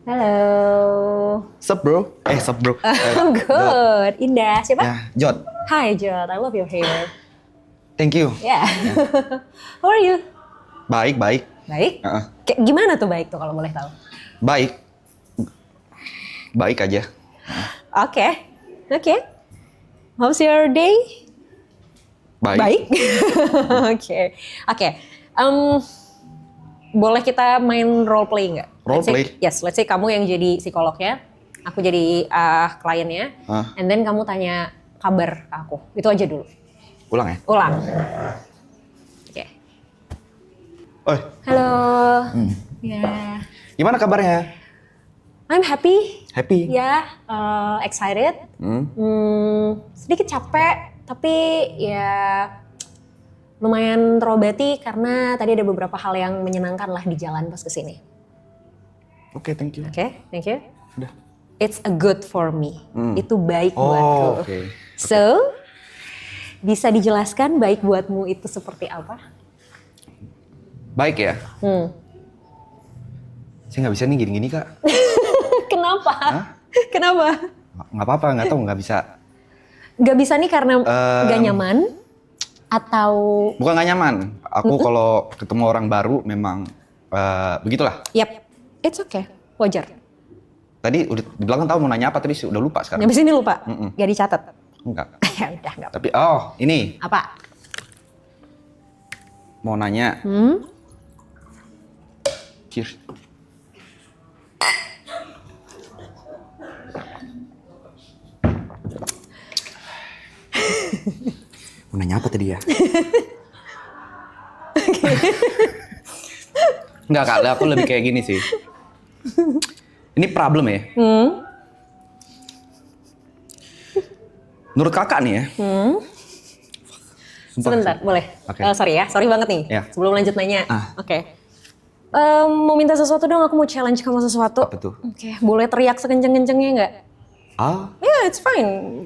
Halo. Sup bro? Sup bro. I'm good. Indah. Siapa? Ya, Jod. Hi, Jod. I love your hair. Thank you. Yeah. How are you? Baik, baik. Baik? Heeh. Kayak gimana tuh baik tuh kalau boleh tahu? Baik. Baik aja. Oke. Oke. How's your day? Baik. Oke. Oke. Boleh kita main role play nggak? Role Let's say- play? Yes, let's say kamu yang jadi psikolognya, aku jadi kliennya, and then kamu tanya kabar ke aku. Itu aja dulu. Ulang ya? Ulang. Oke. Oi, Halo. Ya. gimana kabarnya? I'm happy. Happy? Ya, excited. Sedikit capek, tapi ya lumayan terobati karena tadi ada beberapa hal yang menyenangkan lah di jalan pas kesini. Oke, thank you. Oke, thank you. Udah. It's a good for me. Itu baik Oh, buatku. oke. So, bisa dijelaskan baik buatmu itu seperti apa? Baik ya? Saya nggak bisa nih gini-gini kak. Kenapa? Kenapa? Nggak apa-apa, nggak tahu, nggak bisa. Gak bisa nih karena gak nyaman? Atau Bukan nggak nyaman. Aku kalau ketemu orang baru memang begitulah. yep, it's okay, wajar. Tadi udah dibilang tahu mau nanya apa, tapi udah lupa sekarang. Habis ini lupa, gak dicatat. Enggak. Ya udah, nggak apa. Tapi ini Apa? mau nanya. Cheers. Mau nanya apa tadi ya? Enggak kak, aku lebih kayak gini sih. Ini problem ya. Menurut kakak nih ya. Sumpah. Sebentar, boleh? Oke. Sorry ya, sorry banget nih. Ya. Sebelum lanjut nanya. Ah. Oke. Mau minta sesuatu dong, aku mau challenge kamu sesuatu. Apa tuh? Oke, boleh teriak sekenceng-kencengnya nggak? Ah, It's fine.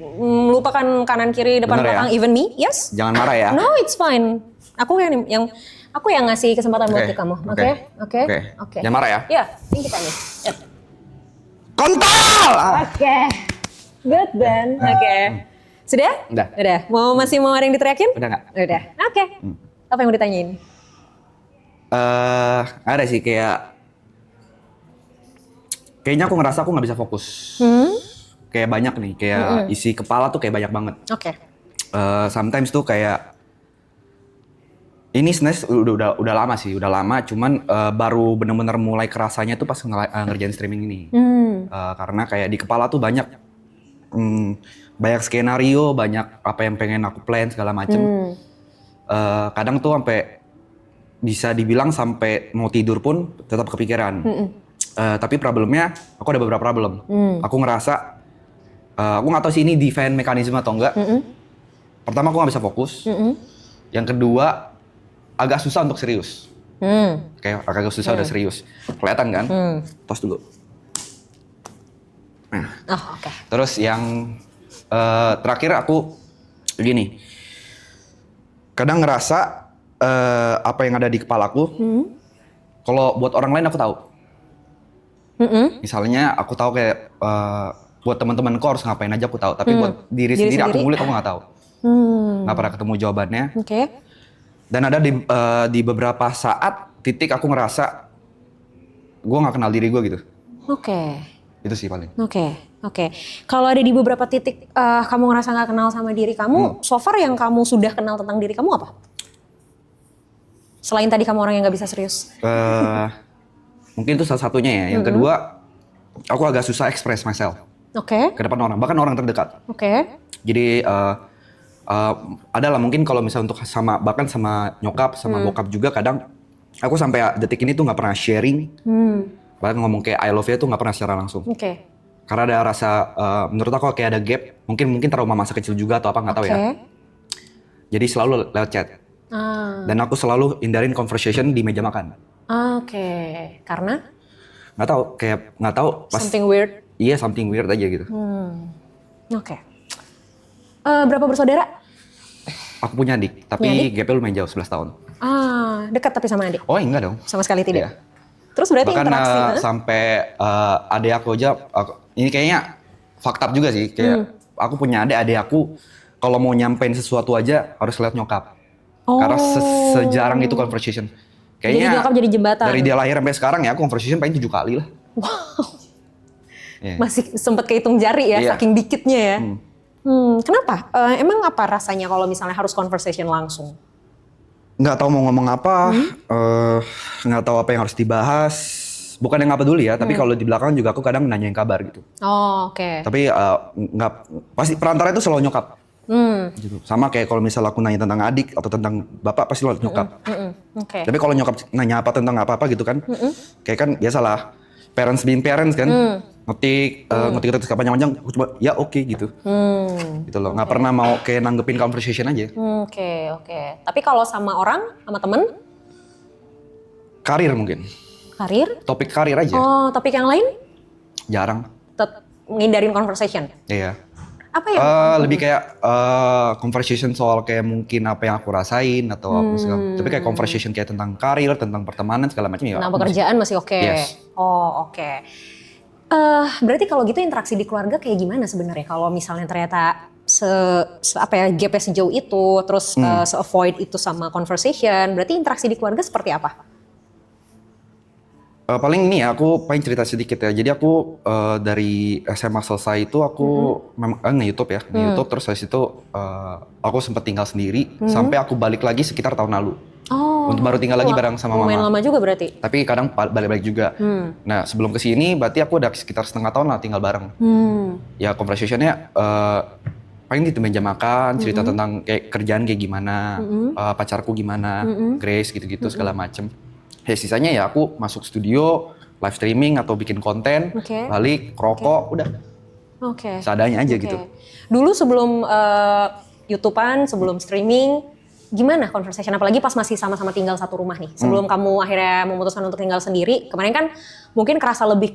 Lupakan kanan kiri depan Bener ya? belakang, even me. Yes. jangan marah ya. No, it's fine. Aku yang ngasih kesempatan buat Oke, ke kamu. oke. Oke? Oke? Oke. Oke. Jangan marah ya. Ya, ini kita nih. Yep. Kontol! Oke. Good then. Oke. Sudah? Udah. Udah. Masih mau ada yang diteriakin? Udah nggak? Udah. Oke. Apa yang mau ditanyain? Ada sih kayaknya aku ngerasa aku nggak bisa fokus. Kayak banyak nih, kayak isi kepala tuh kayak banyak banget. Oke. Sometimes tuh kayak ini sebenarnya udah lama sih, cuman baru bener-bener mulai kerasanya tuh pas ngerjain streaming ini. Karena kayak di kepala tuh banyak skenario, banyak apa yang pengen aku plan segala macem. Kadang tuh sampai bisa dibilang sampai mau tidur pun tetap kepikiran. Tapi problemnya, aku ada beberapa problem. Aku ngerasa, aku nggak tahu sih ini defense mekanisme atau enggak. Pertama aku nggak bisa fokus. Yang kedua, agak susah untuk serius. Kayak agak susah udah serius. Kelihatan kan? Tos dulu. Nah, Oh, oke. terus yang terakhir aku gini. Kadang ngerasa apa yang ada di kepalaku, kalau buat orang lain aku tahu. Misalnya aku tahu kayak buat teman-temanku harus ngapain aja aku tahu, tapi buat diri sendiri aku ngulik aku nggak tahu. Nggak pernah ketemu jawabannya. Oke. Dan ada di beberapa saat titik aku ngerasa gue nggak kenal diri gue gitu. Oke. Itu sih paling. Oke. Kalau ada di beberapa titik kamu ngerasa nggak kenal sama diri kamu, so far yang kamu sudah kenal tentang diri kamu apa? Selain tadi kamu orang yang nggak bisa serius. Mungkin itu salah satunya ya. Yang kedua, aku agak susah express myself Oke. ke depan orang, bahkan orang terdekat. Oke. Jadi adalah mungkin kalau misalnya untuk bahkan sama nyokap, sama bokap juga kadang aku sampai detik ini tuh nggak pernah sharing. Bahkan ngomong kayak I love you tuh nggak pernah secara langsung. Oke. Karena ada rasa, menurut aku kayak ada gap. Mungkin trauma masa kecil juga atau apa nggak tahu ya. Jadi selalu lewat chat. Dan aku selalu hindarin conversation di meja makan. Oke. Karena? Nggak tahu pas. Something weird. Iya, something weird aja gitu. Oke. Berapa bersaudara? Aku punya adik, tapi Punya adik? gapnya lumayan jauh, 11 tahun. Dekat tapi sama adik? Oh enggak dong. Sama sekali tidak? Iya. Terus berarti Bahkan interaksi, sampai adik aku aja, ini kayaknya fakta juga sih, kayak aku punya adik aku kalau mau nyampein sesuatu aja harus lihat nyokap. Karena sejarang itu conversation. Kayaknya jadi nyokap jadi jembatan. dari dia lahir sampai sekarang ya aku conversation paling 7 kali lah. Wow. Yeah. Masih sempet kehitung jari ya, saking dikitnya ya. Kenapa? Emang apa rasanya kalau misalnya harus conversation langsung? Nggak tahu mau ngomong apa, nggak tahu apa yang harus dibahas. Bukan yang nggak peduli ya, tapi kalau di belakang juga aku kadang nanyain kabar gitu. Oh, oke. Tapi nggak, pasti perantara itu selalu nyokap. Gitu. Sama kayak kalau misalnya aku nanya tentang adik atau tentang bapak pasti lewat nyokap. Oke. Tapi kalau nyokap nanya apa tentang apa-apa gitu kan, kayak kan biasalah parents being parents kan, ngetik panjang-panjang, aku cuma ya oke gitu. Gitu loh, nggak pernah mau kayak nanggepin conversation aja. Oke. Tapi kalau sama orang, sama temen? Karir mungkin. Karir? Topik karir aja. Oh, topik yang lain? Jarang. Ngindarin conversation? Iya. Apa ya? Lebih kayak conversation soal kayak mungkin apa yang aku rasain atau apa segala. Tapi kayak conversation kayak tentang karir, tentang pertemanan segala macam ya. Nah, pekerjaan masih oke. Yes. Oh, oke. Berarti kalau gitu interaksi di keluarga kayak gimana sebenarnya? Kalau misalnya ternyata gapnya sejauh itu, terus se-avoid itu sama conversation, berarti interaksi di keluarga seperti apa? Paling ini ya, aku paling cerita sedikit ya. Jadi aku dari SMA selesai itu aku memang nge-YouTube ya, nge-YouTube terus habis itu aku sempat tinggal sendiri sampai aku balik lagi sekitar tahun lalu. Oh. Untuk baru tinggal lagi bareng sama mama. Lumayan lama juga berarti. Tapi kadang balik-balik juga. Nah sebelum kesini berarti aku udah sekitar setengah tahun lah tinggal bareng. Ya conversationnya paling di meja makan, cerita tentang kayak kerjaan kayak gimana, pacarku gimana, Grace gitu-gitu segala macem. Ya sisanya ya aku masuk studio, live streaming atau bikin konten, balik, rokok, udah. Seadanya aja gitu. Dulu sebelum YouTubean, sebelum streaming, gimana conversation? Apalagi pas masih sama-sama tinggal satu rumah nih. Sebelum kamu akhirnya memutuskan untuk tinggal sendiri, kemarin kan mungkin kerasa lebih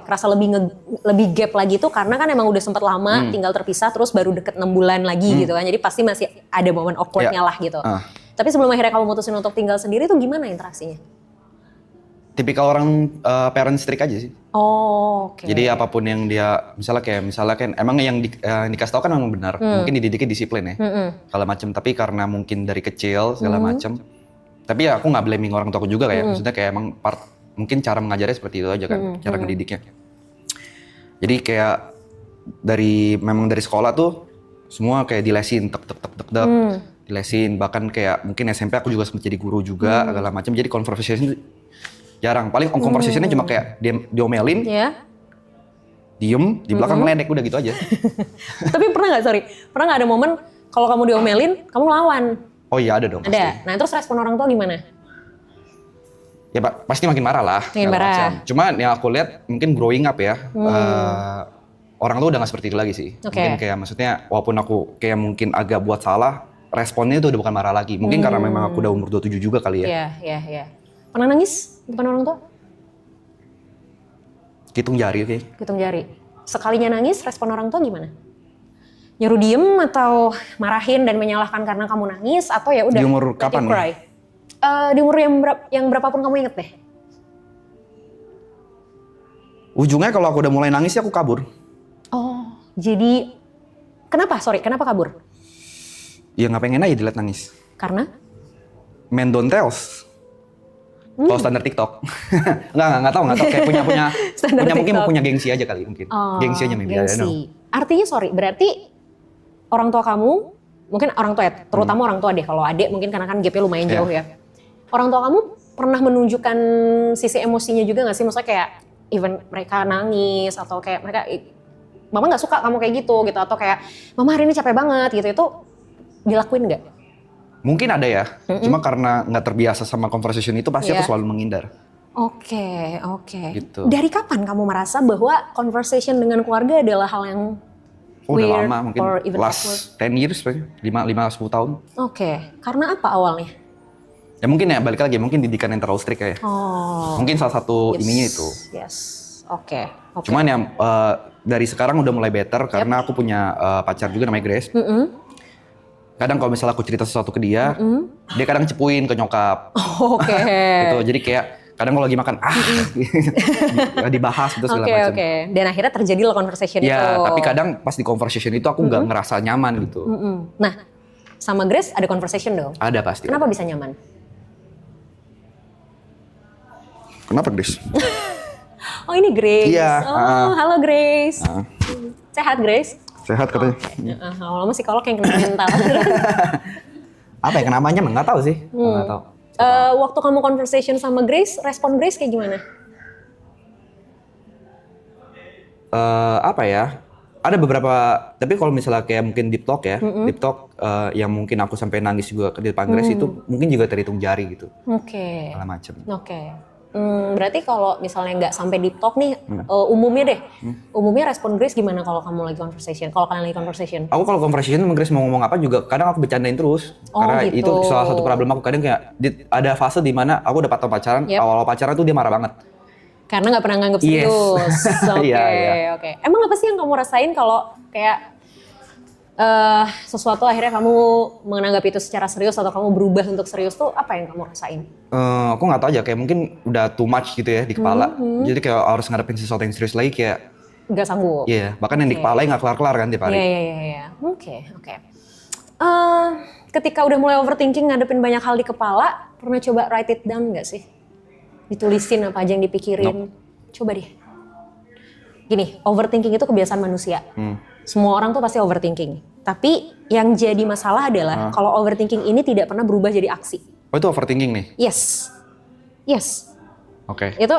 kerasa lebih gap lagi tuh karena kan emang udah sempet lama tinggal terpisah, terus baru deket 6 bulan lagi gitu kan. Jadi pasti masih ada momen awkwardnya lah gitu. Tapi sebelum akhirnya kamu mutusin untuk tinggal sendiri tuh gimana interaksinya? Tipikal orang parent strict aja sih. Oh, oke. Jadi apapun yang dia, misalnya kan emang yang dikasih tahu kan memang benar. Mungkin dididiknya disiplin ya, segala macam. Tapi karena mungkin dari kecil segala macam. Tapi ya aku nggak blaming orang tua aku juga kayak, maksudnya kayak emang mungkin cara mengajarnya seperti itu aja kan, cara ngedidiknya. Jadi kayak memang dari sekolah tuh semua kayak dilesin, tek, dilesin. Bahkan kayak mungkin SMP aku juga sempat jadi guru juga, segala macam. Jadi conversation jarang. Paling conversationnya cuma kayak diomelin, diem, di belakang meledek, udah gitu aja. Tapi pernah nggak ada momen kalau kamu diomelin, kamu lawan? Oh iya ada dong. Ada. Pasti. Nah terus respon orang tua gimana? Ya pasti makin marah lah. Makin marah. Cuma yang aku lihat mungkin growing up ya, orang tuh udah nggak seperti itu lagi sih. Mungkin kayak maksudnya walaupun aku kayak mungkin agak buat salah, responnya itu udah bukan marah lagi. Mungkin karena memang aku udah umur 27 juga kali ya. Iya. Pernah nangis depan orang tua? Hitung jari, oke. Hitung jari. Sekalinya nangis, respon orang tua gimana? Nyuruh diem atau marahin dan menyalahkan karena kamu nangis atau ya udah? Di umur kapan nih? Di umur yang berapapun kamu inget deh. Ujungnya kalau aku udah mulai nangis ya aku kabur. Oh, jadi kenapa kabur? Ya nggak pengen aja dilihat nangis. Karena? Men don't tells. Kalau standar TikTok. Nggak tahu kayak punya mungkin punya gengsi aja kali mungkin. Gengsi aja maybe. Gengsi. Artinya berarti orang tua kamu, mungkin orang tua ya, terutama orang tua deh, kalau adik mungkin karena kan gapnya lumayan jauh ya. Orang tua kamu pernah menunjukkan sisi emosinya juga nggak sih? Maksudnya kayak even mereka nangis atau kayak mereka, mama nggak suka kamu kayak gitu atau kayak mama hari ini capek banget gitu, itu dilakuin nggak? Mungkin ada ya, cuma karena nggak terbiasa sama conversation itu pasti aku selalu menghindar. Oke. Gitu. Dari kapan kamu merasa bahwa conversation dengan keluarga adalah hal yang weird, udah lama, mungkin or even last 10 years, 5-10 tahun. Oke. Karena apa awalnya? Ya mungkin ya balik lagi, mungkin didikan yang terlalu strict ya. Mungkin salah satu ininya itu. Yes, oke. Cuman ya dari sekarang udah mulai better karena aku punya pacar juga namanya Grace. Kadang kalau misalnya aku cerita sesuatu ke dia, dia kadang cepuin ke nyokap. Oke. Gitu. Jadi kayak kadang kalau lagi makan dibahas gitu segala macam. Oke. Dan akhirnya terjadi lah conversation itu. Ya, tapi kadang pas di conversation itu aku nggak ngerasa nyaman gitu. Nah, sama Grace ada conversation dong? Ada pasti. Kenapa bisa nyaman? Kenapa, Grace? Oh, ini Grace. Iya. Halo Grace. Sehat Grace? Sehat katanya. Lama-lama psikolog yang kena mental. Apa ya kenamanya? Nggak tahu sih. Nggak tahu. Waktu kamu conversation sama Grace, respon Grace kayak gimana? Apa ya? Ada beberapa, tapi kalau misalnya kayak mungkin deep talk ya, deep talk yang mungkin aku sampai nangis juga di depan Grace itu mungkin juga terhitung jari gitu. Oke. Segala macem. Oke. Berarti kalau misalnya nggak sampai deep talk nih, umumnya deh, umumnya respon Grace gimana kalau kamu lagi conversation? Kalau kalian lagi conversation? Aku kalau conversation sama Grace mau ngomong apa juga kadang aku bercandain terus. Karena gitu. itu salah satu problem aku. Kadang kayak ada fase di mana aku udah pacaran, awal-awal pacaran tuh dia marah banget. Karena nggak pernah nganggep serius. Oke. Emang apa sih yang kamu rasain kalau kayak sesuatu akhirnya kamu menganggap itu secara serius atau kamu berubah untuk serius tuh apa yang kamu rasain? Aku nggak tahu aja, kayak mungkin udah too much gitu ya di kepala. Jadi kayak harus ngadepin sesuatu yang serius lagi kayak nggak sanggup. Iya, bahkan yang di kepala nggak kelar-kelar kan tiap hari. Iya. Oke. Ketika udah mulai overthinking ngadepin banyak hal di kepala, pernah coba write it down nggak sih? Ditulisin apa aja yang dipikirin. Coba deh. Gini, overthinking itu kebiasaan manusia. Semua orang tuh pasti overthinking. Tapi yang jadi masalah adalah kalau overthinking ini tidak pernah berubah jadi aksi. Oh, itu overthinking nih? Yes. Oke. Itu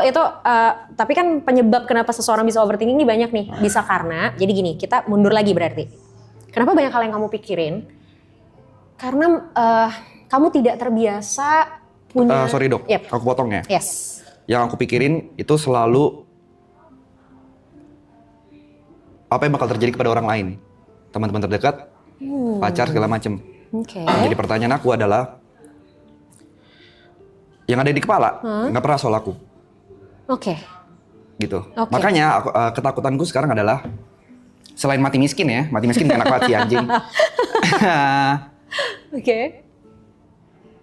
tapi kan penyebab kenapa seseorang bisa overthinking ini banyak nih. Bisa karena, jadi gini, kita mundur lagi berarti. Kenapa banyak hal yang kamu pikirin? Karena kamu tidak terbiasa punya... Sorry dok, aku potong ya. Yes. Yang aku pikirin itu selalu apa yang bakal terjadi kepada orang lain, teman-teman terdekat, pacar segala macem. Oke. Jadi pertanyaan aku adalah, yang ada di kepala nggak pernah soal aku. Oke. Gitu. Makanya ketakutanku sekarang adalah selain mati miskin ya, mati miskin enak banget sih anjing. Oke.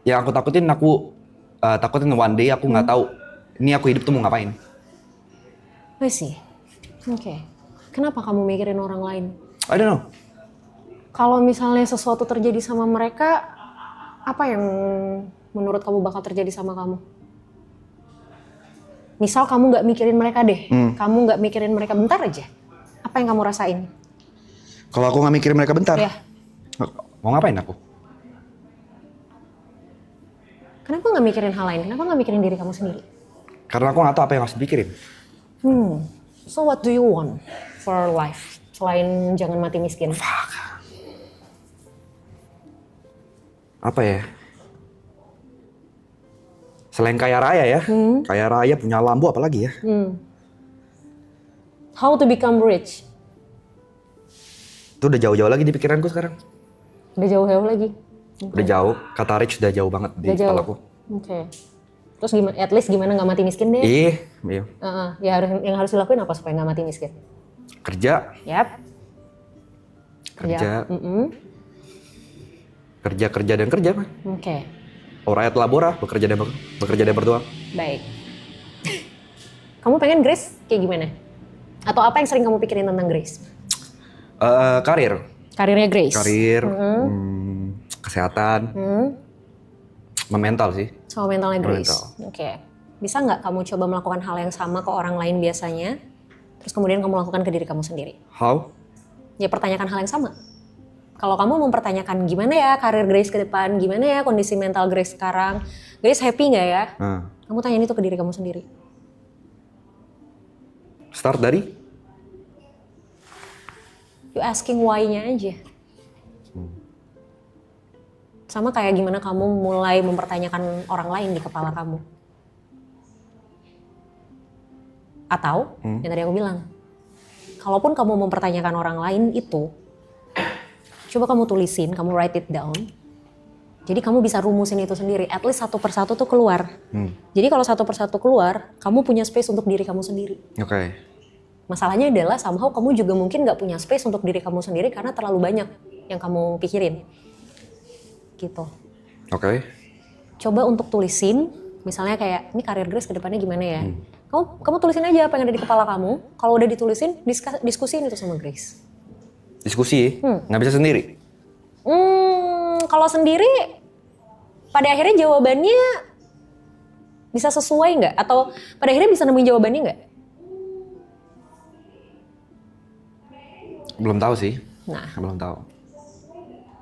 Yang aku takutin one day aku nggak tahu ini aku hidup tuh mau ngapain. I see. Oke. Kenapa kamu mikirin orang lain? I don't know. Kalau misalnya sesuatu terjadi sama mereka, apa yang menurut kamu bakal terjadi sama kamu? Misal kamu nggak mikirin mereka deh, kamu nggak mikirin mereka bentar aja. Apa yang kamu rasain? Kalau aku nggak mikirin mereka bentar, Ya. mau ngapain aku? Kenapa nggak mikirin hal lain? Kenapa nggak mikirin diri kamu sendiri? Karena aku nggak tahu apa yang harus dipikirin. So what do you want for life? Selain jangan mati miskin. Apa ya? Selain kaya raya ya, kaya raya punya lampu apalagi ya? How to become rich? Itu udah jauh-jauh lagi di pikiranku sekarang. Udah jauh-jauh lagi? Udah jauh, kata rich udah jauh banget di kepalaku. Oke. Terus gimana? At least gimana nggak mati miskin deh? Iya. Ya yang harus dilakuin apa supaya nggak mati miskin? Kerja. Yap. Kerja. Kerja dan kerja mah. Oke. Rakyat labora, bekerja dan berdoa. Baik. Kamu pengen Grace kayak gimana? Atau apa yang sering kamu pikirin tentang Grace? Karir. Karirnya Grace? Karir, kesehatan, mental sih. Sama mentalnya Grace? Oke. Bisa nggak kamu coba melakukan hal yang sama ke orang lain biasanya, terus kemudian kamu lakukan ke diri kamu sendiri? How? Ya pertanyakan hal yang sama. Kalau kamu mempertanyakan gimana ya karir Grace ke depan, gimana ya kondisi mental Grace sekarang, Grace happy nggak ya? Kamu tanyain itu ke diri kamu sendiri. Start dari? You asking why-nya aja. Sama kayak gimana kamu mulai mempertanyakan orang lain di kepala kamu. Atau, yang tadi aku bilang, kalaupun kamu mempertanyakan orang lain itu, coba kamu tulisin, kamu write it down. Jadi kamu bisa rumusin itu sendiri, at least satu persatu tuh keluar. Jadi kalau satu persatu keluar, kamu punya space untuk diri kamu sendiri. Oke. Masalahnya adalah somehow kamu juga mungkin gak punya space untuk diri kamu sendiri karena terlalu banyak yang kamu pikirin. Gitu. Oke. Coba untuk tulisin, Misalnya kayak, ini karir Grace ke depannya gimana ya? Kamu tulisin aja apa yang ada di kepala kamu. Kalau udah ditulisin, diskusiin itu sama Grace. Diskusi? Nggak bisa sendiri? Kalau sendiri, pada akhirnya jawabannya bisa sesuai nggak? Atau pada akhirnya bisa nemuin jawabannya nggak? Belum tahu sih. Nah, Belum tahu.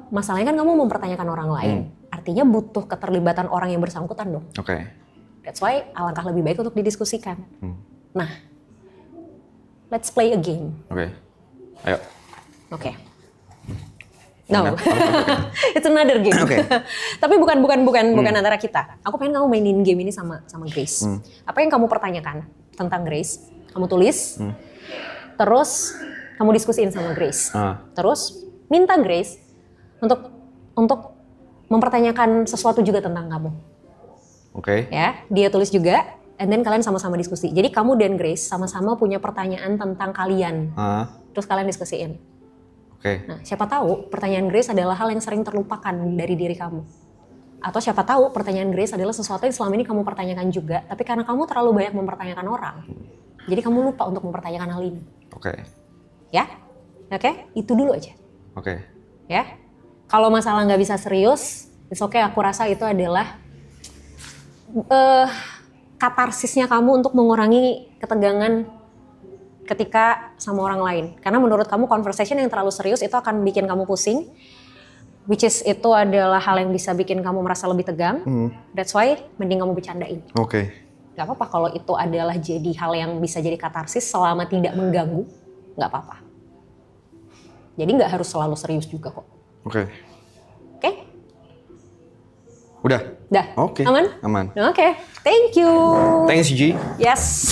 masalahnya kan kamu mempertanyakan orang lain. Artinya butuh keterlibatan orang yang bersangkutan dong. Oke. That's why alangkah lebih baik untuk didiskusikan. Nah, let's play a game. Oke. Ayo. Oke. No, Mana? it's another game. Oke. Tapi bukan antara kita. Aku pengen kamu mainin game ini sama Grace. Apa yang kamu pertanyakan tentang Grace, kamu tulis. Terus kamu diskusiin sama Grace. Terus minta Grace untuk mempertanyakan sesuatu juga tentang kamu. Oke. Ya, dia tulis juga, and then kalian sama-sama diskusi. Jadi kamu dan Grace sama-sama punya pertanyaan tentang kalian. Terus kalian diskusiin. Oke. Nah, siapa tahu pertanyaan Grace adalah hal yang sering terlupakan dari diri kamu. Atau siapa tahu pertanyaan Grace adalah sesuatu yang selama ini kamu pertanyakan juga, tapi karena kamu terlalu banyak mempertanyakan orang, jadi kamu lupa untuk mempertanyakan hal ini. Oke. Ya? Oke? Itu dulu aja. Oke. Ya? Kalau masalah nggak bisa serius, it's okay, aku rasa itu adalah katarsisnya kamu untuk mengurangi ketegangan ketika sama orang lain. Karena menurut kamu conversation yang terlalu serius itu akan bikin kamu pusing, which is itu adalah hal yang bisa bikin kamu merasa lebih tegang. That's why mending kamu bercandain. Oke. Gak apa-apa kalau itu adalah jadi hal yang bisa jadi katarsis selama tidak mengganggu, gak apa-apa. Jadi gak harus selalu serius juga kok. Oke. Oke? Udah? Dah? Oke. Aman? Aman. Oke. Thank you. Thanks, G. Yes.